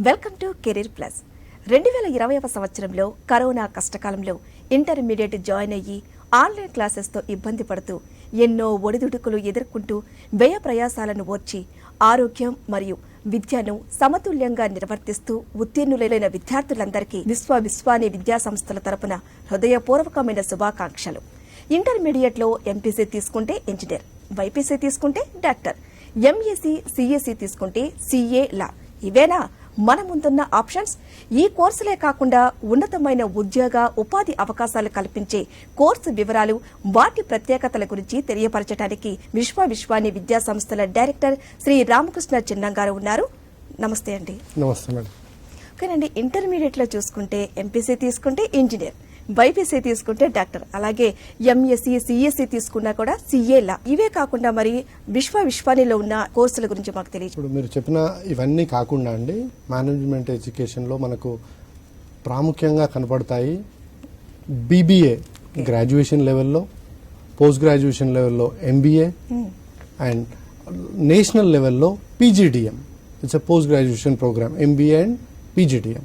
Welcome to career plus. 2020వ సంవత్సరంలో corona కష్టకాలంలో ఇంటర్మీడియట్ జాయిన్ అయ్యి ఆన్లైన్ క్లాసెస్తో ఇబ్బంది పడుతూ ఎన్నో ఒడిదుడుకులు ఎదుర్కొంటూ వ్యయ ప్రయాసాలను ఓర్చి ఆరోగ్యం మరియు విద్యను సమతుల్యంగా నిర్వర్తిస్తూ ఉత్తీర్ణులైన విద్యార్థులందరికీ విశ్వాని విద్యా సంస్థల తరపున హృదయపూర్వకమైన శుభాకాంక్షలు. ఇంటర్మీడియట్లో ఎంపీసీ తీసుకుంటే ఇంజనీర్, బైపీసీ తీసుకుంటే డాక్టర్, ఎంఎస్సీ సిఎస్సీ తీసుకుంటే సిఏ లా. ఇవేనా మన ముందున్న ఆప్షన్స్? ఈ కోర్సులే కాకుండా ఉన్నతమైన ఉద్యోగ ఉపాధి అవకాశాలు కల్పించే కోర్సు వివరాలు, వాటి ప్రత్యేకతల గురించి తెలియపరచడానికి విశ్వాని విద్యా సంస్థల డైరెక్టర్ శ్రీ రామకృష్ణ చిన్నం గారు ఉన్నారు. నమస్తే అండి. నమస్తే మేడం. ఓకేనండి, ఇంటర్మీడియట్ లో చూసుకుంటే ఎంపీసీ తీసుకుంటే ఇంజనీర్, బైపీసీ తీసుకుంటే డాక్టర్, అలాగే ఎంఎస్సీ సిఎస్సీ తీసుకున్నా కూడా సిఏ లా. ఇవే కాకుండా మరి విశ్వానిలో ఉన్న కోర్సుల గురించి మాకు తెలియదు. ఇప్పుడు మీరు చెప్పిన ఇవన్నీ కాకుండా అండి, మేనేజ్మెంట్ ఎడ్యుకేషన్ లో మనకు ప్రాముఖ్యంగా కనపడతాయి బీబీఏ గ్రాడ్యుయేషన్ లెవెల్లో, పోస్ట్ గ్రాడ్యుయేషన్ లెవెల్లో ఎంబీఏ అండ్ నేషనల్ లెవెల్లో PGDM. It's a post graduation program, MBA and PGDM.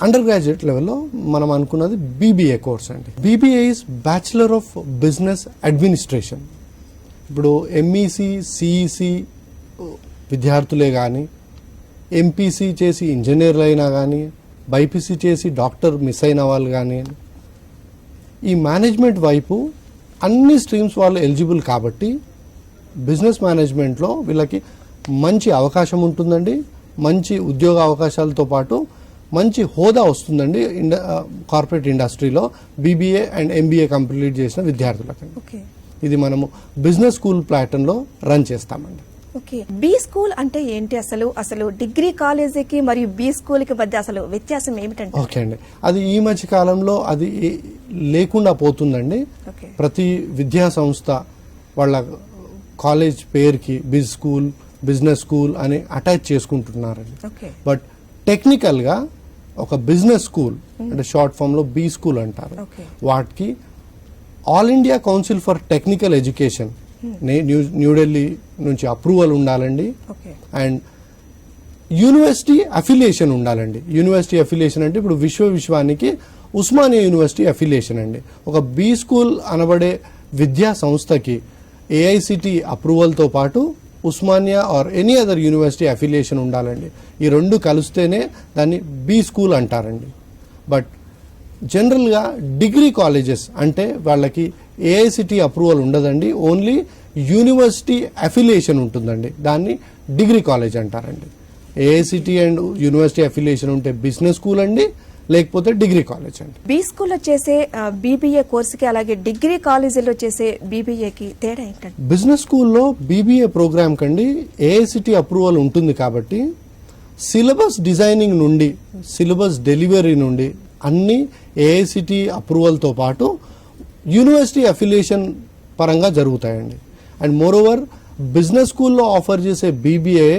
Under graduate లెవెల్లో మనం అనుకున్నది బీబీఏ కోర్స్ అండి. BBA is bachelor of business administration. ఇప్పుడు ఎంఈసీ సిఈసీ విద్యార్థులే కానీ, ఎంపీసీ చేసి ఇంజనీర్లు అయినా కానీ, బైపీసీ చేసి డాక్టర్ మిస్ అయిన వాళ్ళు కానీ, ఈ మేనేజ్మెంట్ వైపు అన్ని స్ట్రీమ్స్ వాళ్ళు ఎలిజిబుల్ కాబట్టి బిజినెస్ మేనేజ్మెంట్లో వీళ్ళకి మంచి అవకాశం ఉంటుందండి. మంచి ఉద్యోగ అవకాశాలతో పాటు మంచి హోదా వస్తుందండి కార్పొరేట్ ఇండస్ట్రీలో బీబీఏ అండ్ ఎంబీఏ కంప్లీట్ చేసిన విద్యార్థులకి. ఇది మనము బిజినెస్ స్కూల్ ప్లాటర్న్ లో రన్ చేస్తామండి. ఓకే, బి స్కూల్ అంటే ఏంటి? అసలు డిగ్రీ కాలేజీకి మరియు బి స్కూల్ కి మధ్య అసలు వ్యత్యాసం ఏమిటంటే? ఓకే అండి, అది ఈ మధ్య కాలంలో అది లేకుండా పోతుందండి. ప్రతి విద్యా సంస్థ వాళ్ళ కాలేజ్ పేరుకి బిజినెస్ స్కూల్ అని అటాచ్ చేసుకుంటున్నారండి. బట్ టెక్నికల్ గా ఒక బిజినెస్ స్కూల్ అంటే షార్ట్ ఫామ్ లో బి స్కూల్ అంటారు. వాటికి all India council for technical education New Delhi నుంచి అప్రూవల్ ఉండాలండి. అండ్ యూనివర్సిటీ అఫిలియేషన్ ఉండాలండి. యూనివర్సిటీ అఫిలియేషన్ అంటే ఇప్పుడు విశ్వానికి ఉస్మానియా యూనివర్సిటీ అఫిలియేషన్ అండి. ఒక బి స్కూల్ అనబడే విద్యా సంస్థకి ఏఐసిటి అప్రూవల్తో పాటు Osmania or any other university affiliation ఉండాలండి. ఈ రెండు కలిస్తేనే దాన్ని బి స్కూల్ అంటారండి. బట్ జనరల్గా డిగ్రీ కాలేజెస్ అంటే వాళ్ళకి ఏఐసిటి అప్రూవల్ ఉండదండి, ఓన్లీ యూనివర్సిటీ అఫిలియేషన్ ఉంటుందండి. దాన్ని డిగ్రీ కాలేజ్ అంటారండి. ఏఐసిటి అండ్ యూనివర్సిటీ అఫిలియేషన్ ఉంటే బిజినెస్ స్కూల్ అండి, లేకపోతే డిగ్రీ కాలేజ్ అండి. బి స్కూల్లో చేసే బీబీఏ కోర్సుకి అలాగే డిగ్రీ కాలేజీలో చేసే బీబీఏకి తేడా ఏంటంటే? బిజినెస్ స్కూల్లో బీబీఏ ప్రోగ్రామ్ కండి ఏఐసిటి అప్రూవల్ ఉంటుంది కాబట్టి సిలబస్ డిజైనింగ్ నుండి సిలబస్ డెలివరీ నుండి అన్ని ఏఐసిటి అప్రూవల్తో పాటు యూనివర్సిటీ అఫిలియేషన్ పరంగా జరుగుతాయండి. అండ్ మోర్ ఓవర్ బిజినెస్ స్కూల్లో ఆఫర్ చేసే BBA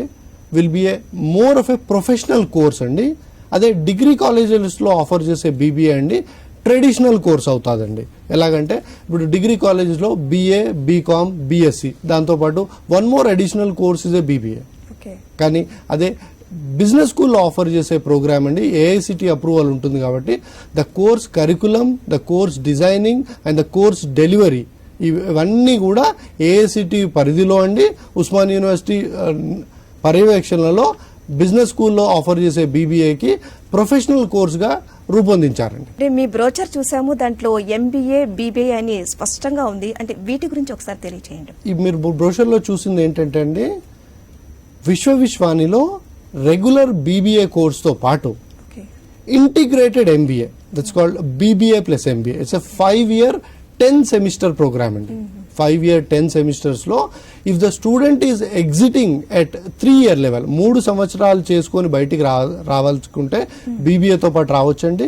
will be A more of a professional course అండి. అదే డిగ్రీ కాలేజెస్లో ఆఫర్ చేసే బీబీఏ అండి ట్రెడిషనల్ కోర్స్ అవుతుందండి. ఎలాగంటే ఇప్పుడు డిగ్రీ కాలేజెస్లో బీఏ, బీకామ్, బీఎస్సీ, దాంతోపాటు one more additional course is a BBA. కానీ అదే బిజినెస్ స్కూల్లో ఆఫర్ చేసే ప్రోగ్రామ్ అండి ఏఐసిటి అప్రూవల్ ఉంటుంది కాబట్టి the course curriculum, the course designing and the course delivery ఇవన్నీ కూడా ఏఐసిటి పరిధిలో అండి. ఉస్మానియా యూనివర్సిటీ పర్యవేక్షణలో బిజినెస్ స్కూల్లో ఆఫర్ చేసే బీబీఏకి ప్రొఫెషనల్ కోర్సుగా రూపొందించారండి. మీ బ్రోచర్ చూసాము, దాంట్లో ఎంబీఏ, బీబీఏ అని స్పష్టంగా ఉంది. అంటే వీటి గురించి ఒకసారి తెలియజేయండి. మీరు బ్రోషర్లో చూసింది ఏంటంటే అండి, విశ్వానిలో రెగ్యులర్ బీబీఏ కోర్సుతో పాటు integrated MBA, that's called BBA plus MBA. It's a 5-year 10 semester program అండి. 5-year 10 semesters లో if the student is exiting at 3-year level, 3 సంవత్సరాలు చేసుకొని బయటికి రావాల్సుకుంటే బీబీఏతో పాటు రావచ్చండి.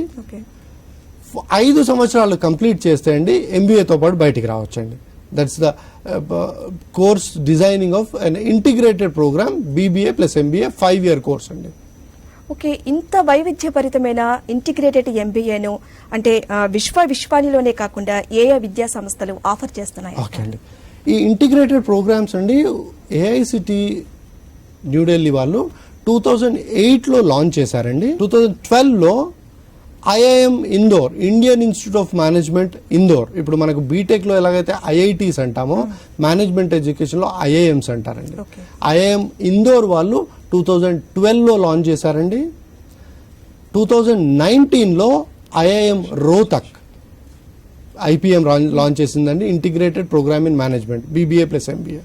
5 సంవత్సరాలు కంప్లీట్ చేస్తే అండి ఎంబీఏతో పాటు బయటికి రావచ్చండి. That's the course designing of an integrated programme BBA plus MBA 5-year course అండి. ఓకే, ఇంత వైవిధ్యభరితమైన ఇంటిగ్రేటెడ్ ఎంబీఏను అంటే విశ్వానిలోనే కాకుండా ఏ విద్యా సంస్థలు ఆఫర్ చేస్తున్నాయి? ఓకే అండి, ఈ ఇంటిగ్రేటెడ్ ప్రోగ్రామ్స్ అండి ఏఐసిటి న్యూఢిల్లీ వాళ్ళు 2008లో లాంచ్ చేశారండి. 2012లో IIM Indore, Indian Institute of Management Indore, ఇప్పుడు మనకు బీటెక్ లో ఎలాగైతే ఐఐటీస్ అంటామో మేనేజ్మెంట్ ఎడ్యుకేషన్ లో ఐఐఎంస్ అంటారండి. ఐఐఎం ఇందోర్ వాళ్ళు 2012లో లాంచ్ చేశారండి. 2019లో ఐఐఎం రోహ్తక్ ఐపీఎం లాంచ్ చేసిందండి, integrated programme in management, BBA plus MBA.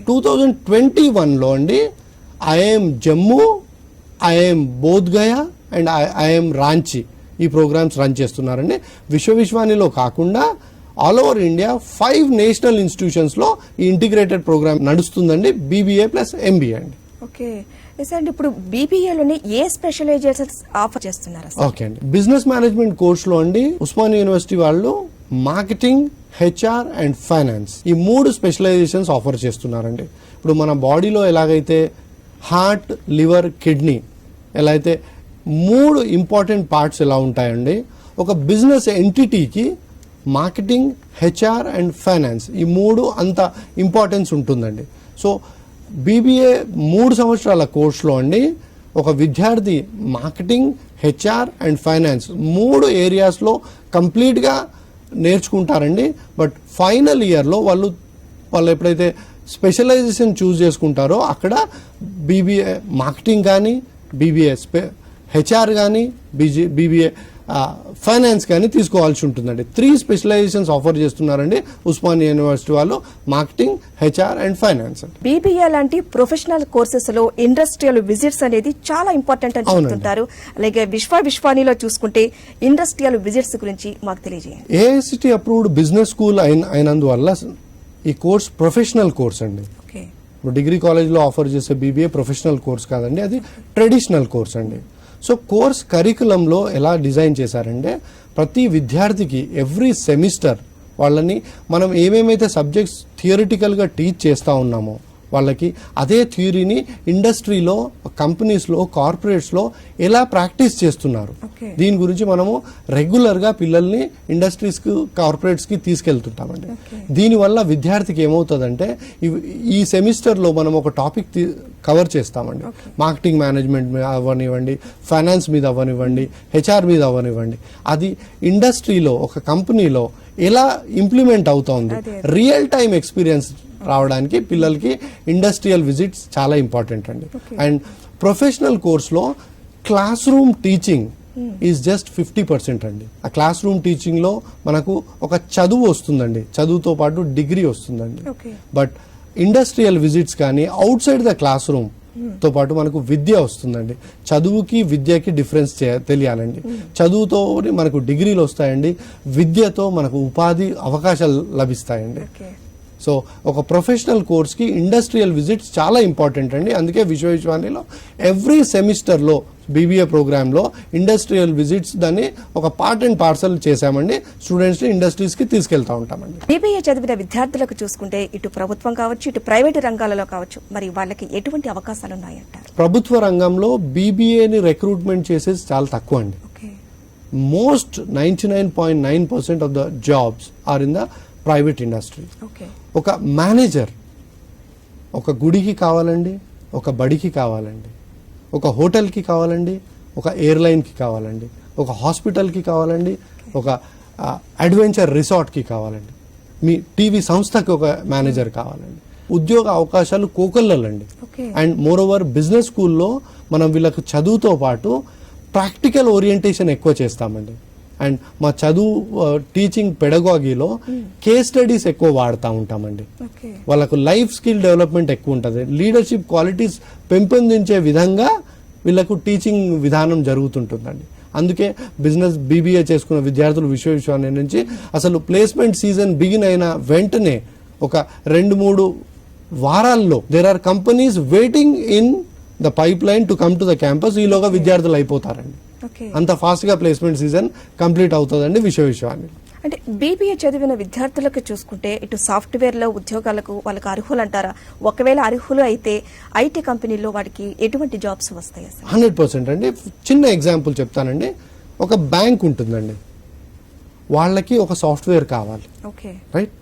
2021లో అండి IIM Jammu, IIM Bodhgaya and IIM Ranchi ఈ ప్రోగ్రామ్స్ రన్ చేస్తున్నారండి. విశ్వవిశ్వానిలో కాకుండా all over India 5 national institutions లో ఈ ఇంటిగ్రేటెడ్ ప్రోగ్రామ్ నడుస్తుందండి, బీబీఏ ప్లస్ ఎంబీఏ అండి. ఓకే అండి, ఇప్పుడు బీబీఏలోని ఏ స్పెషలైజేషన్స్ ఆఫర్ చేస్తున్నారు? ఓకే అండి, బిజినెస్ మేనేజ్మెంట్ కోర్స్ లో అండి ఉస్మానియా యూనివర్సిటీ వాళ్ళు మార్కెటింగ్, హెచ్ఆర్ అండ్ ఫైనాన్స్ ఈ 3 స్పెషలైజేషన్స్ ఆఫర్ చేస్తున్నారండి. ఇప్పుడు మన బాడీలో ఎలాగైతే హార్ట్, లివర్, కిడ్నీ ఎలా అయితే 3 ఇంపార్టెంట్ పార్ట్స్ ఎలా ఉంటాయండి, ఒక బిజినెస్ ఎంటిటీకి మార్కెటింగ్, హెచ్ఆర్ అండ్ ఫైనాన్స్ ఈ 3 అంత ఇంపార్టెన్స్ ఉంటుందండి. సో బీబీఏ 3 సంవత్సరాల కోర్సులో అండి ఒక విద్యార్థి మార్కెటింగ్, హెచ్ఆర్ అండ్ ఫైనాన్స్ 3 ఏరియాస్లో కంప్లీట్గా నేర్చుకుంటారండి. బట్ ఫైనల్ ఇయర్లో వాళ్ళు ఎప్పుడైతే స్పెషలైజేషన్ చూస్ చేసుకుంటారో అక్కడ బీబీఏ మార్కెటింగ్ కానీ, బీబీఏ హెచ్ఆర్ కానీ, బీబీఏ ఫైనాన్స్ కానీ తీసుకోవాల్సి ఉంటుందండి. 3 స్పెషలైజేషన్స్ ఆఫర్ చేస్తున్నారండి ఉస్మానియా యూనివర్సిటీ వాళ్ళు, marketing, HR and finance. BBA లాంటి ప్రొఫెషనల్ కోర్సెస్ లో ఇండస్ట్రియల్ విజిట్స్ అనేది చాలా ఇంపార్టెంట్ అని చెప్తుంటారు. అలాగే విశ్వానిలో చూసుకుంటే ఇండస్ట్రియల్ విజిట్స్ గురించి మాకు తెలియజేయండి. ఏఐసిటి అప్రూవ్డ్ బిజినెస్ స్కూల్ అయినందువల్ల ఈ కోర్స్ ప్రొఫెషనల్ కోర్స్ అండి. డిగ్రీ కాలేజ్లో ఆఫర్ చేసే బీబీఏ ప్రొఫెషనల్ కోర్స్ కాదండి, అది ట్రెడిషనల్ కోర్స్ అండి. సో కోర్స్ కరికులంలో ఎలా డిజైన్ చేశారంటే ప్రతి విద్యార్థికి ఎవ్రీ సెమిస్టర్ వాళ్ళని మనం ఏమేమైతే సబ్జెక్ట్స్ థియరిటికల్గా టీచ్ చేస్తూ ఉన్నామో వాళ్ళకి అదే థియరీని ఇండస్ట్రీలో, కంపెనీస్లో, కార్పొరేట్స్లో ఎలా ప్రాక్టీస్ చేస్తున్నారు దీని గురించి మనము రెగ్యులర్గా పిల్లల్ని ఇండస్ట్రీస్కి, కార్పొరేట్స్కి తీసుకెళ్తుంటామండి. దీనివల్ల విద్యార్థికి ఏమవుతుందంటే ఈ సెమిస్టర్లో మనం ఒక టాపిక్ కవర్ చేస్తామండి, మార్కెటింగ్ మేనేజ్మెంట్ మీద అవ్వనివ్వండి, ఫైనాన్స్ మీద అవ్వనివ్వండి, హెచ్ఆర్ మీద అవ్వనివ్వండి, అది ఇండస్ట్రీలో ఒక కంపెనీలో ఎలా ఇంప్లిమెంట్ అవుతోంది, రియల్ టైం ఎక్స్పీరియన్స్ రావడానికి పిల్లలకి ఇండస్ట్రియల్ విజిట్స్ చాలా ఇంపార్టెంట్ అండి. అండ్ ప్రొఫెషనల్ కోర్స్లో classroom teaching is just 50% అండి. ఆ క్లాస్ రూమ్ టీచింగ్లో మనకు ఒక చదువు వస్తుందండి, చదువుతో పాటు డిగ్రీ వస్తుందండి. బట్ ఇండస్ట్రియల్ విజిట్స్ కానీ out side the class room తో పాటు మనకు విద్య వస్తుందండి. చదువుకి విద్యకి డిఫరెన్స్ తెలియాలండి. చదువుతో మనకు డిగ్రీలు వస్తాయండి, విద్యతో మనకు ఉపాధి అవకాశాలు లభిస్తాయండి. సో ఒక ప్రొఫెషనల్ కోర్స్కి ఇండస్ట్రియల్ విజిట్స్ చాలా ఇంపార్టెంట్ అండి. అందుకే విశ్వవిద్యాలయంలో ఎవ్రీ సెమిస్టర్లో బీబీఏ ప్రోగ్రాంలో ఇండస్ట్రియల్ విజిట్స్ దాన్ని ఒక పార్ట్ అండ్ పార్సల్ చేశామండి. స్టూడెంట్స్ని ఇండస్ట్రీస్కి తీసుకెళ్తా ఉంటామండి. బీబీఏ చదివిన విద్యార్థులకు చూసుకుంటే ఇటు ప్రభుత్వం కావచ్చు, ఇటు ప్రైవేటు రంగాలలో కావచ్చు, మరి వాళ్ళకి ఎటువంటి అవకాశాలు ఉన్నాయంటారు? ప్రభుత్వ రంగంలో బీబీఏని రిక్రూట్మెంట్ చేసేది చాలా తక్కువ అండి. Most 99.9% of the jobs are in the private industry. ఒక మేనేజర్ ఒక గుడికి కావాలండి, ఒక బడికి కావాలండి, ఒక హోటల్కి కావాలండి, ఒక ఎయిర్లైన్కి కావాలండి, ఒక హాస్పిటల్కి కావాలండి, ఒక అడ్వెంచర్ రిసార్ట్కి కావాలండి, మీ టీవీ సంస్థకి ఒక మేనేజర్ కావాలండి. ఉద్యోగ అవకాశాలు కోకొల్లలండి. అండ్ మోర్ ఓవర్ బిజినెస్ స్కూల్లో మనం వీళ్ళకు చదువుతో పాటు ప్రాక్టికల్ ఓరియంటేషన్ ఎక్కువ చేస్తామండి. అండ్ మా చదువు టీచింగ్ పెడగాగీలో కేస్ స్టడీస్ ఎక్కువ వాడుతూ ఉంటామండి. వాళ్ళకు లైఫ్ స్కిల్ డెవలప్మెంట్ ఎక్కువ ఉంటుంది, లీడర్షిప్ క్వాలిటీస్ పెంపొందించే విధంగా వీళ్ళకు టీచింగ్ విధానం జరుగుతుంటుందండి. అందుకే బిజినెస్ బీబీఏ చేసుకున్న విద్యార్థులు విశ్వవిద్యాలయం నుంచి అసలు ప్లేస్మెంట్ సీజన్ బిగిన్ అయిన వెంటనే ఒక 2-3 వారాల్లో there are companies waiting in the pipeline to come to the campus. ఈలోగా విద్యార్థులు అయిపోతారండి. అంత ఫాస్ట్ గా ప్లేస్మెంట్ సీజన్ కంప్లీట్ అవుతుందండి విశ్వవిద్యాలయం. అంటే బీబీఏ చదివిన విద్యార్థులకు చూసుకుంటే ఇటు సాఫ్ట్వేర్ లో ఉద్యోగాలకు వాళ్ళకి అర్హులు అంటారా? ఒకవేళ అర్హులు అయితే ఐటీ కంపెనీలో వాడికి ఎటువంటి జాబ్స్ వస్తాయి? 100% అండి. చిన్న ఎగ్జాంపుల్ చెప్తానండి. ఒక బ్యాంక్ ఉంటుందండి, వాళ్ళకి ఒక సాఫ్ట్వేర్ కావాలి, రైట్?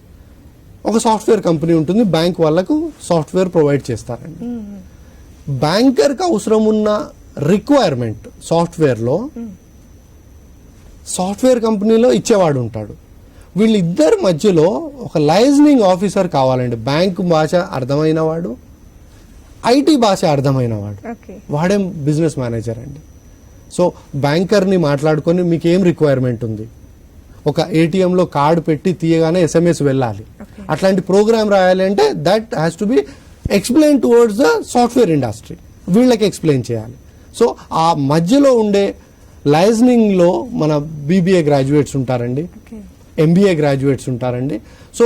ఒక సాఫ్ట్వేర్ కంపెనీ ఉంటుంది, బ్యాంక్ వాళ్ళకు సాఫ్ట్వేర్ ప్రొవైడ్ చేస్తారండి. బ్యాంకర్కి అవసరం ఉన్న రిక్వైర్మెంట్ సాఫ్ట్వేర్లో సాఫ్ట్వేర్ కంపెనీలో ఇచ్చేవాడు ఉంటాడు. వీళ్ళిద్దరి మధ్యలో ఒక లైజనింగ్ ఆఫీసర్ కావాలండి. బ్యాంకు భాష అర్థమైన వాడు, ఐటీ భాష అర్థమైన వాడు, వాడే బిజినెస్ మేనేజర్ అండి. సో బ్యాంకర్ని మాట్లాడుకొని మీకు ఏం రిక్వైర్మెంట్ ఉంది, ఒక ఏటీఎంలో కార్డు పెట్టి తీయగానే ఎస్ఎంఎస్ వెళ్ళాలి, అట్లాంటి ప్రోగ్రామ్ రాయాలి అంటే that has to be explain towards the software industry. వీళ్ళకి ఎక్స్ప్లెయిన్ చేయాలి. సో ఆ మధ్యలో ఉండే లైజనింగ్లో మన బీబీఏ గ్రాడ్యుయేట్స్ ఉంటారండి, ఎంబీఏ గ్రాడ్యుయేట్స్ ఉంటారండి. సో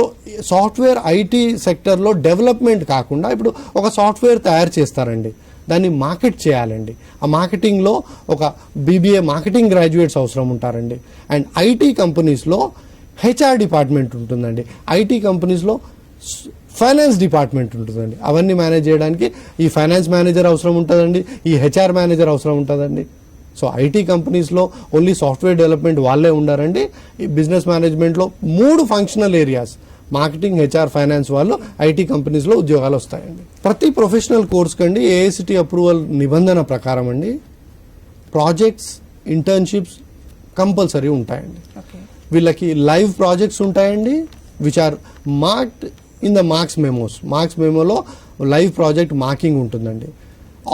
సాఫ్ట్వేర్ ఐటీ సెక్టర్లో డెవలప్మెంట్ కాకుండా ఇప్పుడు ఒక సాఫ్ట్వేర్ తయారు చేస్తారండి, దాన్ని మార్కెట్ చేయాలండి. ఆ మార్కెటింగ్లో ఒక బీబీఏ మార్కెటింగ్ గ్రాడ్యుయేట్స్ అవసరం ఉంటారండి. అండ్ ఐటీ కంపెనీస్లో హెచ్ఆర్ డిపార్ట్మెంట్ ఉంటుందండి, ఐటీ కంపెనీస్లో ఫైనాన్స్ డిపార్ట్మెంట్ ఉంటుందండి. అవన్నీ మేనేజ్ చేయడానికి ఈ ఫైనాన్స్ మేనేజర్ అవసరం ఉంటుందండి, ఈ హెచ్ఆర్ మేనేజర్ అవసరం ఉంటుందండి. సో ఐటీ కంపెనీస్లో ఓన్లీ సాఫ్ట్వేర్ డెవలప్మెంట్ వాళ్ళే ఉండారండి. ఈ బిజినెస్ మేనేజ్మెంట్లో 3 functional areas marketing, HR, finance వాళ్ళు ఐటీ కంపెనీస్లో ఉద్యోగాలు వస్తాయండి. ప్రతి ప్రొఫెషనల్ కోర్స్ కండి ఏఐసిటి అప్రూవల్ నిబంధన ప్రకారం అండి ప్రాజెక్ట్స్, ఇంటర్న్షిప్స్ కంపల్సరీ ఉంటాయండి. వీళ్ళకి లైవ్ ప్రాజెక్ట్స్ ఉంటాయండి which are marked in the marks memos. Marks మెమోలో లైవ్ ప్రాజెక్ట్ మార్కింగ్ ఉంటుందండి.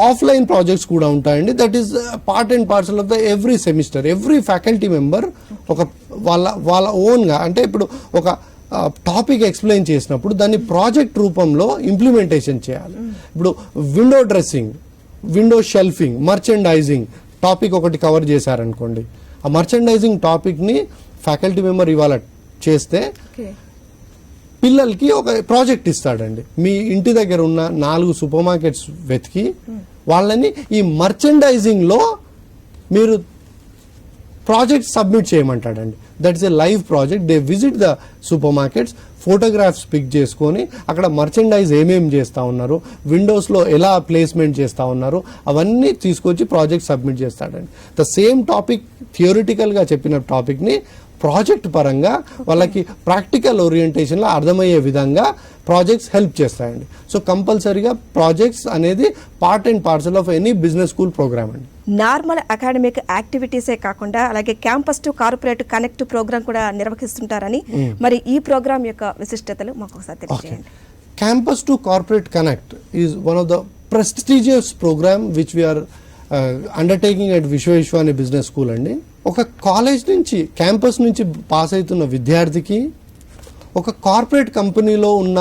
ఆఫ్లైన్ ప్రాజెక్ట్స్ కూడా ఉంటాయండి. That is part and parcel of the every semester. Every faculty member ఒక వాళ్ళ ఓన్గా, అంటే ఇప్పుడు ఒక టాపిక్ ఎక్స్ప్లెయిన్ చేసినప్పుడు దాన్ని ప్రాజెక్ట్ రూపంలో ఇంప్లిమెంటేషన్ చేయాలి. ఇప్పుడు window dressing, window shelving, merchandising topic ఒకటి కవర్ చేశారనుకోండి, ఆ మర్చెండైజింగ్ టాపిక్ని ఫ్యాకల్టీ మెంబర్ ఇవాళ చేస్తే పిల్లలకి ఒక ప్రాజెక్ట్ ఇస్తాడండి. మీ ఇంటి దగ్గర ఉన్న 4 సూపర్ మార్కెట్స్ వెతికి వాళ్ళని ఈ మర్చెండైజింగ్లో మీరు ప్రాజెక్ట్ సబ్మిట్ చేయమంటాడండి. That is a live project. They visit the supermarkets, photographs pick చేసుకొని అక్కడ మర్చెండైజ్ ఏమేమి చేస్తూ ఉన్నారు, విండోస్లో ఎలా ప్లేస్మెంట్ చేస్తూ ఉన్నారు, అవన్నీ తీసుకొచ్చి ప్రాజెక్ట్ సబ్మిట్ చేస్తాడండి. ద సేమ్ టాపిక్ థియోరిటికల్గా చెప్పిన టాపిక్ని ప్రాజెక్ట్ పరంగా వాళ్ళకి ప్రాక్టికల్ ఓరియంటేషన్లో అర్థమయ్యే విధంగా ప్రాజెక్ట్స్ హెల్ప్ చేస్తాయండి. సో కంపల్సరీగా ప్రాజెక్ట్స్ అనేది part and parcel of any business school program అండి. నార్మల్ అకాడమిక్ యాక్టివిటీసే కాకుండా అలాగే campus to corporate connect program కూడా నిర్వహిస్తుంటారని, మరి ఈ ప్రోగ్రామ్ యొక్క విశిష్టతలు మాకు ఒకసారి తెలియజేయండి. Campus to corporate connect is one of the prestigious program which we are undertaking at Visweswara అనే బిజినెస్ స్కూల్ అండి. ఒక కాలేజ్ నుంచి, క్యాంపస్ నుంచి పాస్ అవుతున్న విద్యార్థికి ఒక కార్పొరేట్ కంపెనీలో ఉన్న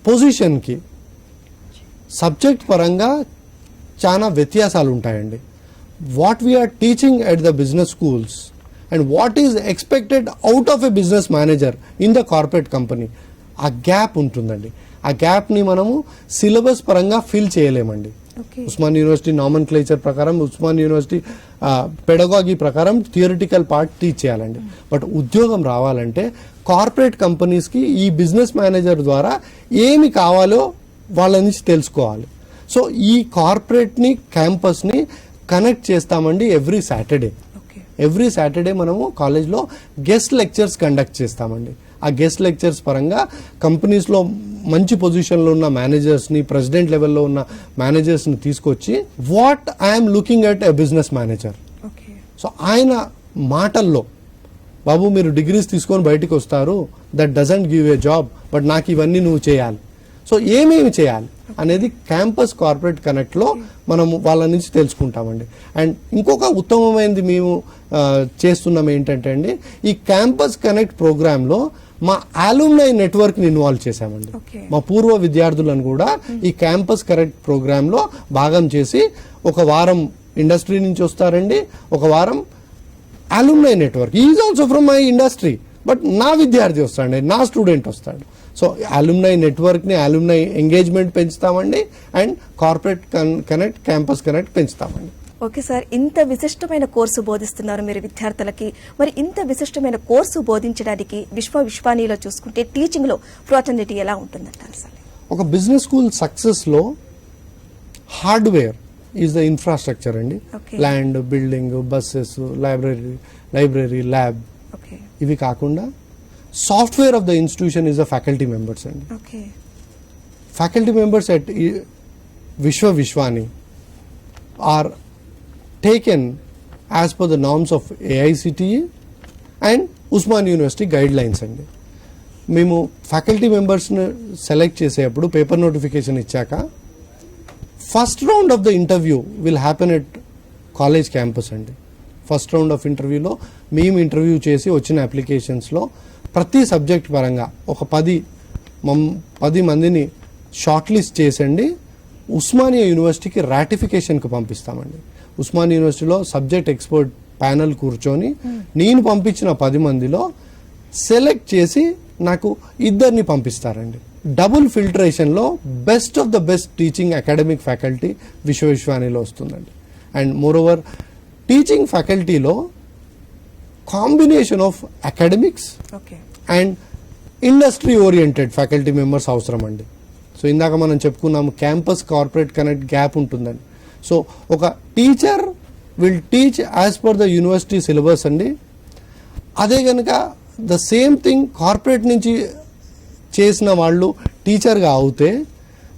పొజిషన్కి సబ్జెక్ట్ పరంగా చాలా వ్యత్యాసాలు ఉంటాయండి. What we are teaching at the business schools and what is expected out of a business manager in the corporate company, ఆ గ్యాప్ ఉంటుందండి. ఆ గ్యాప్ని మనము సిలబస్ పరంగా ఫిల్ చేయలేమండి. ఉస్మాన్ యూనివర్సిటీ నామన్క్లేచర్ ప్రకారం, ఉస్మాన్ యూనివర్సిటీ పెడగాగి ప్రకారం థియరిటికల్ పార్ట్ టీచ్ చేయాలండి. బట్ ఉద్యోగం రావాలంటే కార్పొరేట్ కంపెనీస్కి ఈ బిజినెస్ మేనేజర్ ద్వారా ఏమి కావాలో వాళ్ళ నుంచి తెలుసుకోవాలి. సో ఈ కార్పొరేట్ని, క్యాంపస్ని కనెక్ట్ చేస్తామండి ఎవ్రీ సాటర్డే. ఎవ్రీ సాటర్డే మనము కాలేజ్లో గెస్ట్ లెక్చర్స్ కండక్ట్ చేస్తామండి. ఆ గెస్ట్ లెక్చర్స్ పరంగా కంపెనీస్లో మంచి పొజిషన్లో ఉన్న మేనేజర్స్ని, ప్రెసిడెంట్ లెవెల్లో ఉన్న మేనేజర్స్ని తీసుకొచ్చి what I'm looking at a business manager. So ఆయన మాటల్లో, బాబు మీరు డిగ్రీస్ తీసుకొని బయటికి వస్తారు, that doesn't give a job, but నాకు ఇవన్నీ నువ్వు చేయాలి. సో ఏమేమి చేయాలి అనేది క్యాంపస్ కార్పొరేట్ కనెక్ట్లో మనము వాళ్ళ నుంచి తెలుసుకుంటామండి. అండ్ ఇంకొక ఉత్తమమైనది మేము చేస్తున్నాం ఏంటంటే అండి, ఈ క్యాంపస్ కనెక్ట్ ప్రోగ్రాంలో మా అలుమ్నై నెట్వర్క్ని ఇన్వాల్వ్ చేశామండి. మా పూర్వ విద్యార్థులను కూడా ఈ క్యాంపస్ కనెక్ట్ ప్రోగ్రాంలో భాగం చేసి ఒక వారం ఇండస్ట్రీ నుంచి వస్తారండి, ఒక వారం alumni network. Is also from my industry, but నా విద్యార్థి వస్తాడు, నా స్టూడెంట్ వస్తాడు. సో అలుమ్నై నెట్వర్క్ని, అలుమ్నై ఎంగేజ్మెంట్ పెంచుతామండి and corporate connect, campus connect పెంచుతామండి. ఓకే సార్, ఇంత విశిష్టమైన కోర్సు బోధిస్తున్నారు మీరు విద్యార్థులకి. మరి ఇంత విశిష్టమైన కోర్సు బోధించడానికి విశ్వానీలో చూసుకుంటే టీచింగ్లో ఫ్రాటర్నిటీ ఎలా ఉంటుందంటారు సార్? ఒక బిజినెస్ స్కూల్ సక్సెస్లో హార్డ్వేర్ ఈజ్ ద ఇన్ఫ్రాస్ట్రక్చర్ అండి. Land, building, buses, library, lab, ఇవి కాకుండా software of the institution is the faculty members అండి. Faculty members Vishwani are taken as per the norms of AICTE and Usman University guidelines అండి. మేము faculty మెంబర్స్ని select చేసేటప్పుడు paper notification ఇచ్చాక first round of the interview will happen at college campus అండి. First round of ఇంటర్వ్యూలో మేము interview చేసి వచ్చిన అప్లికేషన్స్లో ప్రతి సబ్జెక్ట్ పరంగా ఒక 10 మందిని షార్ట్ లిస్ట్ చేసండి ఉస్మానియా యూనివర్సిటీకి రాటిఫికేషన్కి పంపిస్తామండి. ఉస్మానియా యూనివర్సిటీలో సబ్జెక్ట్ ఎక్స్పర్ట్ ప్యానల్ కూర్చొని నేను పంపించిన 10 మందిలో సెలెక్ట్ చేసి నాకు 2 పంపిస్తారండి. డబుల్ ఫిల్టరేషన్లో best of the best teaching academic faculty విశ్వవిశ్వానిలో వస్తుందండి. అండ్ మోర్ ఓవర్ టీచింగ్ ఫ్యాకల్టీలో combination of academics and industry oriented faculty members అవసరం అండి. సో ఇందాక మనం చెప్పుకున్నాము క్యాంపస్ కార్పొరేట్ కనెక్ట్ గ్యాప్ ఉంటుందండి. సో ఒక teacher will teach as per the university syllabus అండి. అదే కనుక ద సేమ్ థింగ్ కార్పొరేట్ నుంచి చేసిన వాళ్ళు టీచర్గా అవుతే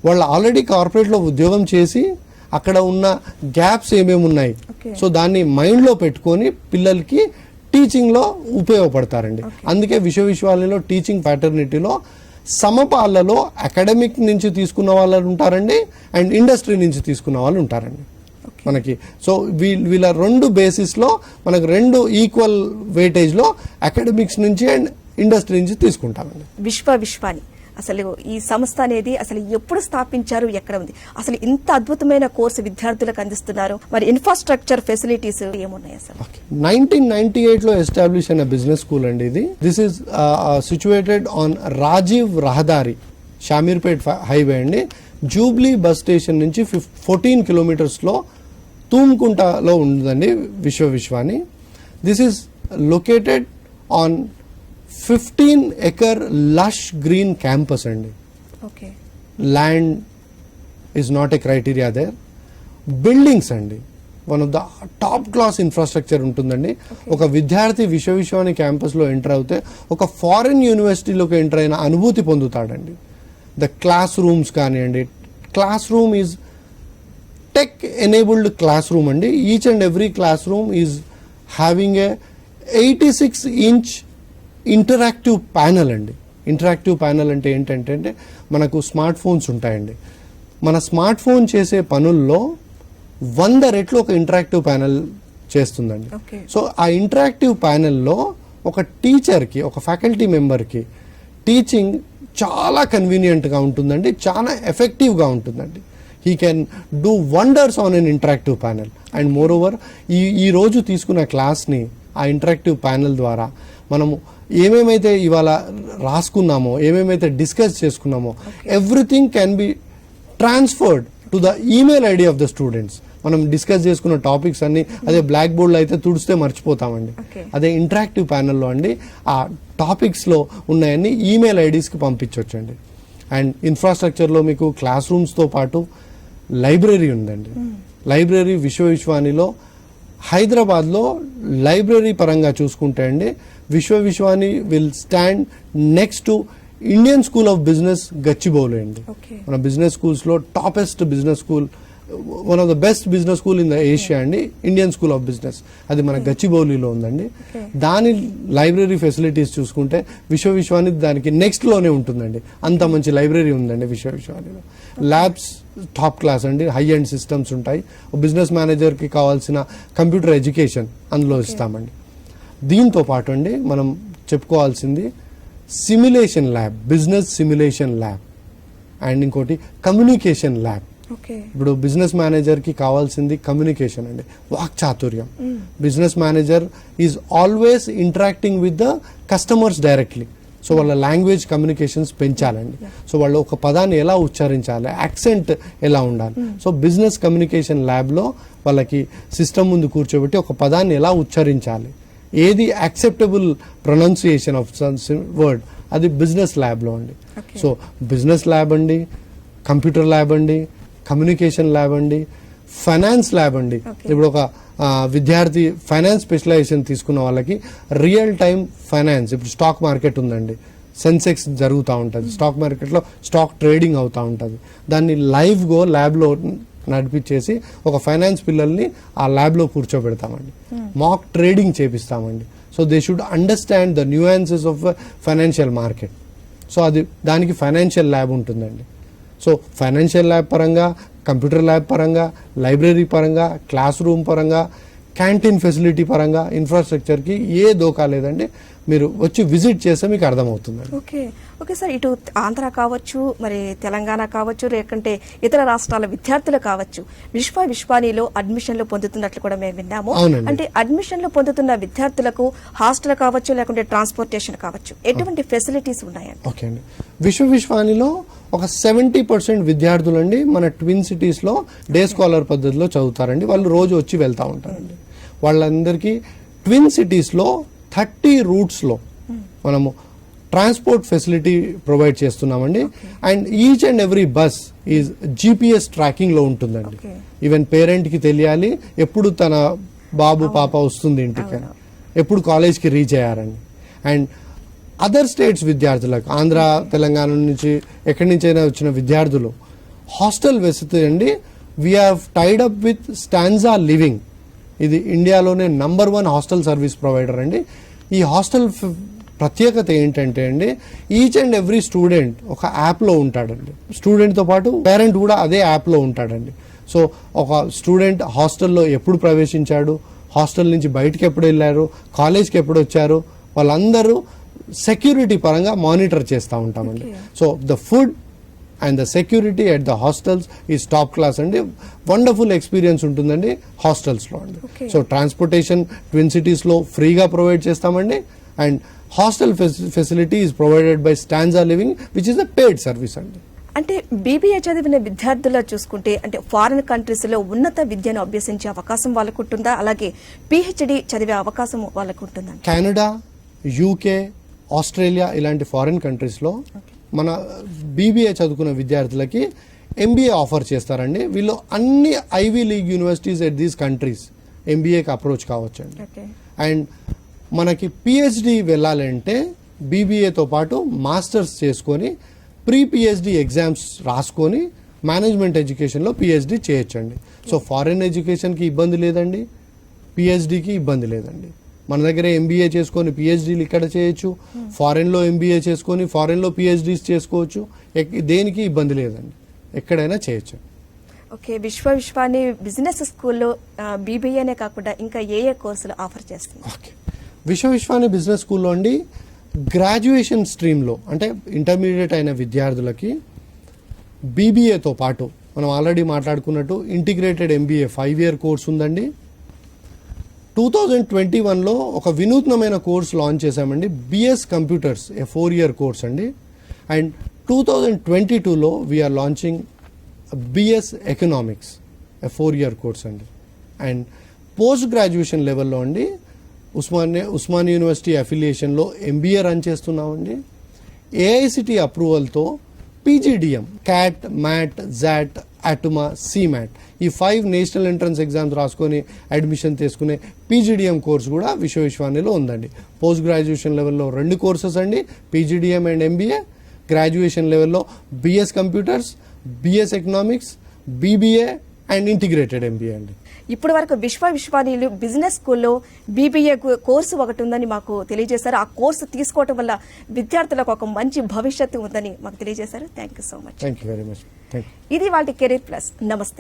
వాళ్ళు ఆల్రెడీ కార్పొరేట్లో ఉద్యోగం చేసి అక్కడ ఉన్న గ్యాప్స్ ఏమేమి ఉన్నాయి, సో దాన్ని మైండ్లో పెట్టుకొని పిల్లలకి టీచింగ్లో ఉపయోగపడతారండి. అందుకే విశ్వవిద్యాలయంలో టీచింగ్ ప్యాటర్నిటీలో సమపాలలో అకాడమిక్ నుంచి తీసుకున్న వాళ్ళు ఉంటారండి అండ్ ఇండస్ట్రీ నుంచి తీసుకున్న వాళ్ళు ఉంటారండి మనకి. సో వీళ్ళ 2 బేసిస్లో మనకు 2 ఈక్వల్ వెయిటేజ్లో అకాడమిక్స్ నుంచి అండ్ ఇండస్ట్రీ నుంచి తీసుకుంటామండి. విశ్వని అసలు ఈ సంస్థ అనేది అసలు ఎప్పుడు స్థాపించారు, ఎక్కడ ఉంది, అసలు ఇంత అద్భుతమైన కోర్సు విద్యార్థులకు అందిస్తున్నారు, మరి ఇన్ఫ్రాస్ట్రక్చర్ ఫెసిలిటీస్ ఏమున్నాయి అసలు? 1998లో ఎస్టాబ్లిష్ అయిన బిజినెస్ స్కూల్ అండి ఇది. This is situated on Rajiv Rahadari Shamirpet highway అండి. జూబ్లీ బస్ స్టేషన్ నుంచి 14 కిలోమీటర్స్లో తూమ్కుంటలో ఉందండి Vishwani. This is located on 15-acre lush green campus అండి. Land is not a criteria there. Buildings అండి one of the top class infrastructure ఉంటుందండి. ఒక విద్యార్థి విశ్వని క్యాంపస్లో ఎంటర్ అవుతే ఒక ఫారిన్ యూనివర్సిటీలోకి ఎంటర్ అయిన అనుభూతి పొందుతాడండి. ద క్లాస్ రూమ్స్ కానివ్వండి, class room is tech enabled class room అండి. Each and every class room is having a 86-inch interactive panel అండి. ఇంటరాక్టివ్ ప్యానల్ అంటే ఏంటంటే మనకు స్మార్ట్ ఫోన్స్ ఉంటాయండి. మన స్మార్ట్ ఫోన్ చేసే పనుల్లో 100 రెట్లు ఒక ఇంటరాక్టివ్ ప్యానల్ చేస్తుందండి. సో ఆ ఇంటరాక్టివ్ ప్యానెల్లో ఒక టీచర్కి, ఒక ఫ్యాకల్టీ మెంబర్కి టీచింగ్ చాలా కన్వీనియంట్గా ఉంటుందండి, చాలా ఎఫెక్టివ్గా ఉంటుందండి. He can do wonders on an interactive panel. And more ఈ రోజు తీసుకున్న క్లాస్ని ఆ ఇంటరాక్టివ్ ప్యానెల్ ద్వారా మనము ఏమేమైతే ఇవాళ రాసుకున్నామో, ఏమేమైతే డిస్కస్ చేసుకున్నామో, everything can be transferred to the email ID of the students. మనం డిస్కస్ చేసుకున్న టాపిక్స్ అన్ని అదే బ్లాక్ బోర్డ్లో అయితే తుడిస్తే మర్చిపోతామండి. అదే ఇంటరాక్టివ్ ప్యానెల్లో అండి ఆ టాపిక్స్లో ఉన్నాయన్నీ ఈమెయిల్ ఐడీస్కి పంపించవచ్చండి. అండ్ ఇన్ఫ్రాస్ట్రక్చర్లో మీకు క్లాస్ రూమ్స్తో పాటు లైబ్రరీ ఉందండి. లైబ్రరీ విశ్వనిలో హైదరాబాద్లో లైబ్రరీ పరంగా చూసుకుంటే అండి Vishwani will stand next to Indian school of business Gachibowli అండి. మన బిజినెస్ స్కూల్స్లో topest business school, one of the best business school in the Asia అండి, ఇండియన్ స్కూల్ ఆఫ్ బిజినెస్. అది మన గచ్చిబౌలిలో ఉందండి. దాని లైబ్రరీ ఫెసిలిటీస్ చూసుకుంటే విశ్వని దానికి నెక్స్ట్లోనే ఉంటుందండి. అంత మంచి లైబ్రరీ ఉందండి విశ్వనిలో. ల్యాబ్స్ టాప్ క్లాస్ అండి, హై అండ్ సిస్టమ్స్ ఉంటాయి. బిజినెస్ మేనేజర్కి కావాల్సిన కంప్యూటర్ ఎడ్యుకేషన్ అందులో ఇస్తామండి. దీంతో పాటు అండి మనం చెప్పుకోవాల్సింది simulation lab, business simulation lab and ఇంకోటి కమ్యూనికేషన్ ల్యాబ్. ఇప్పుడు బిజినెస్ మేనేజర్కి కావాల్సింది కమ్యూనికేషన్ అండి, వాక్చాతుర్యం. Business manager is always interacting with the customers directly. So వాళ్ళ లాంగ్వేజ్ కమ్యూనికేషన్స్ పెంచాలండి. సో వాళ్ళు ఒక పదాన్ని ఎలా ఉచ్చరించాలి, యాక్సెంట్ ఎలా ఉండాలి. సో బిజినెస్ కమ్యూనికేషన్ ల్యాబ్లో వాళ్ళకి సిస్టమ్ ముందు కూర్చోబెట్టి ఒక పదాన్ని ఎలా ఉచ్చరించాలి, ఏది యాక్సెప్టబుల్ ప్రొనౌన్సియేషన్ ఆఫ్ వర్డ్, అది బిజినెస్ ల్యాబ్లో అండి. సో బిజినెస్ ల్యాబ్ అండి, కంప్యూటర్ ల్యాబ్ అండి, కమ్యూనికేషన్ ల్యాబ్ అండి, ఫైనాన్స్ ల్యాబ్ అండి. ఇప్పుడు ఒక విద్యార్థి ఫైనాన్స్ స్పెషలైజేషన్ తీసుకున్న వాళ్ళకి రియల్ టైం ఫైనాన్స్, ఇప్పుడు స్టాక్ మార్కెట్ ఉందండి, సెన్సెక్స్ జరుగుతూ ఉంటుంది, స్టాక్ మార్కెట్లో స్టాక్ ట్రేడింగ్ అవుతూ ఉంటుంది. దాన్ని లైవ్గా ల్యాబ్లో నడిపించేసి ఒక ఫైనాన్స్ పిల్లల్ని ఆ ల్యాబ్లో కూర్చోబెడతామండి, మాక్ ట్రేడింగ్ చేపిస్తామండి. So they should understand the nuances of financial market. So అది దానికి ఫైనాన్షియల్ ల్యాబ్ ఉంటుందండి. సో ఫైనాన్షియల్ ల్యాబ్ పరంగా, కంప్యూటర్ ల్యాబ్ పరంగా, లైబ్రరీ పరంగా, క్లాస్ రూమ్ పరంగా, క్యాంటీన్ ఫెసిలిటీ పరంగా, ఇన్ఫ్రాస్ట్రక్చర్కి ఏ దోకా లేదండి. మీరు వచ్చి విజిట్ చేస్తే మీకు అర్థమవుతుందండి. ఓకే ఓకే సార్, ఇటు ఆంధ్ర కావచ్చు, మరి తెలంగాణ కావచ్చు, లేకుంటే ఇతర రాష్ట్రాల విద్యార్థులు కావచ్చు, విశ్వానిలో అడ్మిషన్లు పొందుతున్నట్లు కూడా మేము విన్నాము. అవునండి. అంటే అడ్మిషన్లు పొందుతున్న విద్యార్థులకు హాస్టల్ కావచ్చు, లేకుంటే ట్రాన్స్పోర్టేషన్ కావచ్చు, ఎటువంటి ఫెసిలిటీస్ ఉన్నాయండి? ఓకే అండి, విశ్వానిలో ఒక 70% విద్యార్థులండి మన ట్విన్ సిటీస్లో డే స్కాలర్ పద్ధతిలో చదువుతారండి. వాళ్ళు రోజు వచ్చి వెళ్తూ ఉంటారండి. వాళ్ళందరికీ ట్విన్ సిటీస్లో 30 రూట్స్లో మనము ట్రాన్స్పోర్ట్ ఫెసిలిటీ ప్రొవైడ్ చేస్తున్నామండి. And each and every bus is GPS ట్రాకింగ్లో ఉంటుందండి. ఈవెన్ పేరెంట్కి తెలియాలి ఎప్పుడు తన బాబు పాప వస్తుంది ఇంటికి, ఎప్పుడు కాలేజ్కి రీచ్ అయ్యారండి. అండ్ అదర్ స్టేట్స్ విద్యార్థులకు, ఆంధ్ర తెలంగాణ నుంచి ఎక్కడి నుంచైనా వచ్చిన విద్యార్థులు హాస్టల్ వసతి అండి. We have tied up with stanza living. ఇది ఇండియాలోనే నంబర్ 1 హాస్టల్ సర్వీస్ ప్రొవైడర్ అండి. ఈ హాస్టల్ ప్రత్యేకత ఏంటంటే అండి, ఈచ్ అండ్ ఎవ్రీ స్టూడెంట్ ఒక యాప్లో ఉంటాడండి. స్టూడెంట్తో పాటు పేరెంట్ కూడా అదే యాప్లో ఉంటాడండి. సో ఒక స్టూడెంట్ హాస్టల్లో ఎప్పుడు ప్రవేశించాడు, హాస్టల్ నుంచి బయటకు ఎప్పుడు వెళ్ళారు, కాలేజ్కి ఎప్పుడు వచ్చారు, వాళ్ళందరూ సెక్యూరిటీ పరంగా మానిటర్ చేస్తూ ఉంటామండి. So the food and the security at the hostels is top class అండి. వండర్ఫుల్ ఎక్స్పీరియన్స్ ఉంటుందండి హాస్టల్స్లో అండి. సో ట్రాన్స్పోర్టేషన్ ట్విన్ సిటీస్లో ఫ్రీగా ప్రొవైడ్ చేస్తామండి. And hostel facility is provided by stanza living which is a paid service అండి. అంటే BBA చదివిన విద్యార్థులు చూసుకుంటే అంటే ఫారిన్ కంట్రీస్ లో ఉన్నత విద్యను అభ్యసించే అవకాశం వాళ్ళకు ఉంటుందా, అలాగే PhD చదివే అవకాశం వాళ్ళకు ఉంటుందా? కెనడా, UK, ఆస్ట్రేలియా ఇలాంటి ఫారిన్ కంట్రీస్లో మన BBA చదువుకున్న విద్యార్థులకి MBA ఆఫర్ చేస్తారండి. వీళ్ళు అన్ని Ivy league universities at these countries MBAకి అప్రోచ్ కావచ్చండి. అండ్ మనకి PhD వెళ్ళాలంటే BBAతో పాటు మాస్టర్స్ చేసుకొని PhD ఎగ్జామ్స్ రాసుకొని మేనేజ్మెంట్ ఎడ్యుకేషన్లో PhD చేయొచ్చండి. సో ఫారిన్ ఎడ్యుకేషన్కి ఇబ్బంది లేదండి, PhDకి ఇబ్బంది లేదండి. మన దగ్గర MBA చేసుకొని PhDలు ఇక్కడ చేయొచ్చు, ఫారెన్లో MBA చేసుకొని ఫారెన్లో PhDs చేసుకోవచ్చు. దేనికి ఇబ్బంది లేదండి, ఎక్కడైనా చేయొచ్చు. ఓకే, విశ్వాని బిజినెస్ స్కూల్లో BBAనే కాకుండా ఇంకా ఏ కోర్సులు ఆఫర్ చేస్తుంది? ఓకే, విశ్వాని బిజినెస్ స్కూల్లో అండి గ్రాడ్యుయేషన్ స్ట్రీమ్లో అంటే ఇంటర్మీడియట్ అయిన విద్యార్థులకి BBAతో పాటు మనం ఆల్రెడీ మాట్లాడుకున్నట్టు ఇంటిగ్రేటెడ్ MBA 5-year కోర్స్ ఉందండి. 2021లో ఒక వినూత్నమైన కోర్స్ లాంచ్ చేశామండి, BS computers, a 4-year course అండి. అండ్ 2022లో we're launching BS economics, a 4-year course అండి. అండ్ పోస్ట్ గ్రాడ్యుయేషన్ లెవెల్లో అండి ఉస్మానియా యూనివర్సిటీ అఫిలియేషన్లో MBA రన్ చేస్తున్నామండి. AICTE అప్రూవల్తో PGDM, CAT, MAT, ZAT, ATMA, CMAT ఈ 5 నేషనల్ ఎంట్రన్స్ ఎగ్జామ్స్ రాసుకొని అడ్మిషన్ తీసుకునే PGDM కోర్స్ కూడా విశ్వానిలో ఉందండి. పోస్ట్ గ్రాడ్యుయేషన్ లెవెల్లో 2 కోర్సెస్ అండి, PGDM అండ్ MBA. గ్రాడ్యుయేషన్ లెవెల్లో BS computers, BS economics, BBA and integrated MBA అండి. ఇప్పటి వరకు విశ్వానిలు బిజినెస్ స్కూల్లో BBA కోర్సు ఒకటి ఉందని మాకు తెలియజేశారు. ఆ కోర్సు తీసుకోవటం వల్ల విద్యార్థులకు ఒక మంచి భవిష్యత్తు ఉందని మాకు తెలియజేశారు. Thank you so much. Thank you very much. ఇది వాళ్ళ కెరీర్ ప్లస్. నమస్తే.